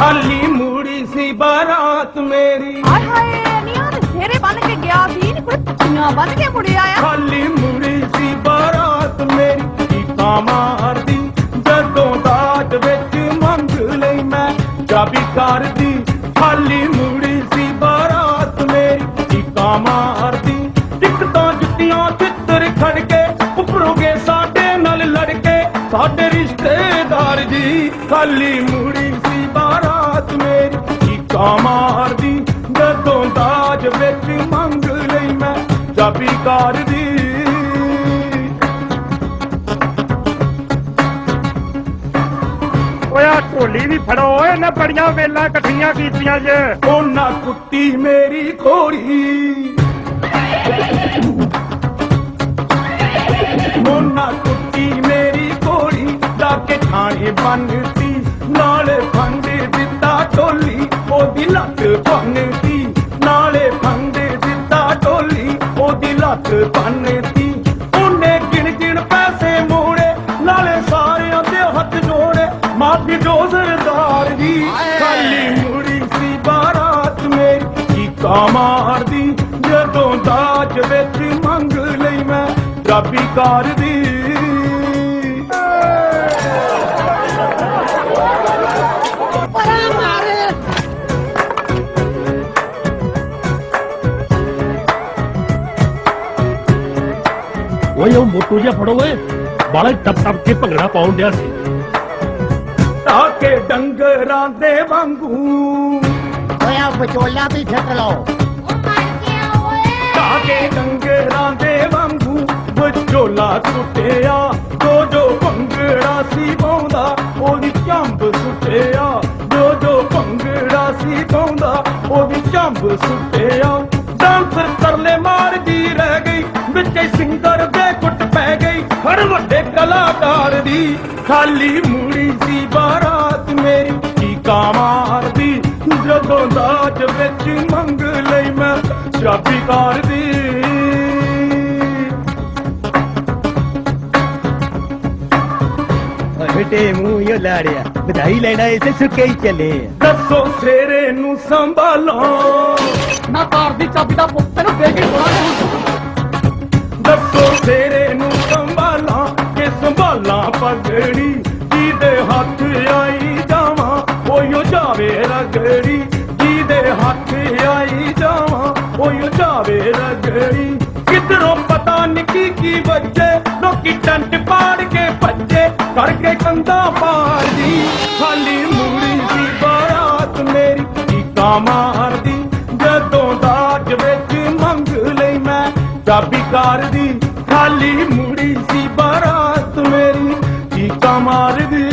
खाली मुड़ी सी बारात मेरी हाय हाय नीया ते फेरे बन के गया सी नी कोई पत्तियां बन के मुड़े आया खाली मुड़ी सी बारात मेरी कीता मारदी जदों दाज विच मंग लई मैं चाबी कर दी खाली मुड़ी सी बारात मेरी कीता मारदी टिकटां जुत्तियां चित्तर खड़के उपरोगे साडे नाल लड़के साडे रिश्तेदार जी खाली मुड़ी सी बारात मेरी कीता मारदी जदों दाज विच मंग लई मैं चाबी कर दी ढोली भी फड़ो इन्हें बड़िया वेला कट्ठियां कीतियां जे ओना कुट्टी मेरी घोड़ी ओना कुट्टी मेरी घोड़ी लाके खाने बनती नाले फंडे दिता ढोली ओदी लत बनती नाले फंडे दिता ढोली ओदी लत बनती ओने गिन गिन पैसे मोड़े नाले सारियां दे हथ जोड़े माफी जो सरदार जी खाली मुड़ी सी बारात मेरी कीता मारदी जदों दाज विच मंग लई मैं चाबी कर दी ਉਹ ਮੋਟੂ ਜਿਹਾ ਫੜੋ ਓਏ ਬਾਲੇ ਟੱਪ ਟੱਪ ਕੇ ਭੰਗੜਾ ਪਾਉਣ ਡਿਆ ਸੀ ਤਾਕੇ ਡੰਗਰਾਂ ਦੇ ਵਾਂਗੂ ਓਏ ਵਿਚੋਲਾ ਵੀ ਛੱਡ ਲਓ ਤਾਕੇ ਡੰਗਰਾਂ ਦੇ ਵਾਂਗੂ ਵਿਚੋਲਾ ਟੁੱਟਿਆ ਜੋ ਭੰਗੜਾ ਸੀ ਪਾਉਂਦਾ ਉਹਦੀ ਝੰਬ ਸੁੱਟਿਆ ਜੋ ਭੰਗੜਾ ਸੀ ਪਾਉਂਦਾ ਉਹਦੀ ਝੰਬ ਸੁੱਟਿਆ ਡਾਂਸਰ ਤਰਲੇ ਮਾਰਦੀ ਰਹਿ ਗਈ ਵਿੱਚ ਸਿੰਗਰ ਦੇ ਕੁੱਟ ਪੈ ਗਈ ਹਰ ਵੱਡੇ ਕਲਾਕਾਰ ਦੀ ਖਾਲੀ ਮੂੜੀ ਸੀ ਬਾਰਾਤ ਮੇਰੀ ਕੀਕਾ ਮਾਰਦੀ ਜਦੋਂ ਦਾਜ ਵਿੱਚ ਮੰਗ ਲਈ ਮੈਂ ਚਾਬੀ ਕਰਦੀ ਬੇਟੇ ਮੂੰਹ ਯੋ ਲਾੜਿਆ ਵਧਾਈ ਲੈਣਾ ਇਸੇ ਸੁੱਕੇ ਹੀ ਚੱਲੇ ਦੱਸੋ ਸੇਰੇ ਨੂੰ ਸੰਭਾਲਾਂ ਨਾ ਕਾਰ ਦੀ ਚਾਬੀ ਦਾ ਪੁੱਤ ਤੈਨੂੰ ਦੇ ਕੇ ਬੁਲਾ ਦੱਸੋ ਸੇਰੇ ਨੂੰ ਸੰਭਾਲਾਂ ਕਿ ਸੰਭਾਲਾਂ ਪਗੜੀ ਜਿਹਦੇ ਹੱਥ ਆਈ ਜਾਵਾਂ ਉਹੋ ਜਾਵੇ ਰਗੜੀ ਜਿਹਦੇ ਹੱਥ ਆਈ ਜਾਵਾਂ ਉਹੋ ਜਾਵੇ ਰਗੜੀ ਕਿਧਰੋਂ ਪਤਾ ਨਹੀਂ ਕੀ ਵੱਜੇ ਲੋਕੀ ਟੰਟ ਪਾੜ ਕੇ ਭੱਜੇ ਕਰਕੇ ਕੰਧਾਂ ਪਾੜਦੀ ਖਾਲੀ ਮੂੜੀ ਦੀ ਬਾਰਾਤ ਮੇਰੀ ਕੀਕਾ ਮਾਰਦੀ ਜਦੋਂ ਦਾਜ ਵਿੱਚ ਮੰਗ ਲਈ ਮੈਂ ਚਾਬੀ ਕਰਦੀ ਖਾਲੀ ਮੂੜੀ ਸੀ ਬਾਰਾਤ ਮੇਰੀ ਕੀਕਾ ਮਾਰਦੀ